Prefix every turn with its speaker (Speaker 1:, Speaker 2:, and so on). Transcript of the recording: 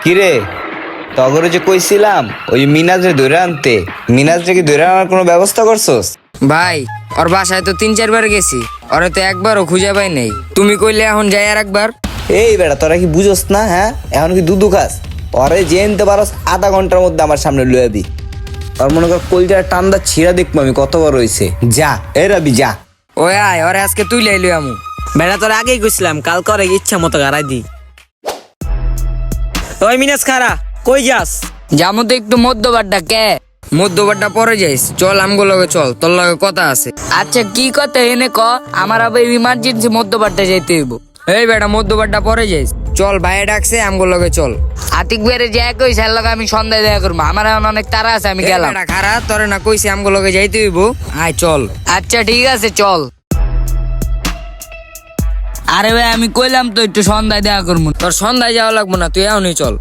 Speaker 1: কিরে তগরে যে কইছিলাম ওই মিনাজরে ধরে আনতে, মিনাজরে কি ধরে আনার কোনো ব্যবস্থা করছস?
Speaker 2: ভাই ওর বাসায় তো 3-4 বার গেছি, ওরে তো একবারও খুঁজে পাই নাই। তুমি কইলে এখন যাই আর একবার।
Speaker 1: এই বেটা তোরা কি বুঝোস না? হ্যাঁ এখন কি দুধু খাস? ওরে যে আনতে পারস আধা ঘন্টার মধ্যে আমার সামনে লুয়ে আবি। আর মনে কর কলজার টান্দা ছিঁড়া দেখবো আমি কত বড় হয়েছে। যা এ রবি যা।
Speaker 2: ওই আয় ওরে আজকে তুই লাইলি আমু।
Speaker 3: বেড়া তোর আগেই কইছিলাম কাল করে ইচ্ছা মতো গাড়াই দি। ওই মিনাজ খারা কই যাস?
Speaker 2: যামু তো একটু মধ্যবারটা কে মধ্যবারটা পরে যাইস। চল আমগো লগে চল, তোর লগে কথা আছে। আচ্ছা কি কথা এনে ক, আমার আবার ইমার্জেন্সি মধ্যবারটা যাইতে হইব। এই বেটা মধ্যবারটা পরে যাইস। চল ভাইয়ে ডাকছে আমগো লগে চল। আতিক বেরে যাই কই সার লগে আমি সন্ধ্যায় দেখা করবো, আমার এখন অনেক তারা আছে, আমি গেলাম। খারা তোরে না কইছি আমগো লগে যাইতে হইব, আয় চল। আচ্ছা ঠিক আছে চল। আরে ভাই আমি কইলাম তো একটু সন্ধ্যায় দেখা করবো, তোর সন্ধ্যায় যাওয়া লাগবো না, তুই এখনই চল।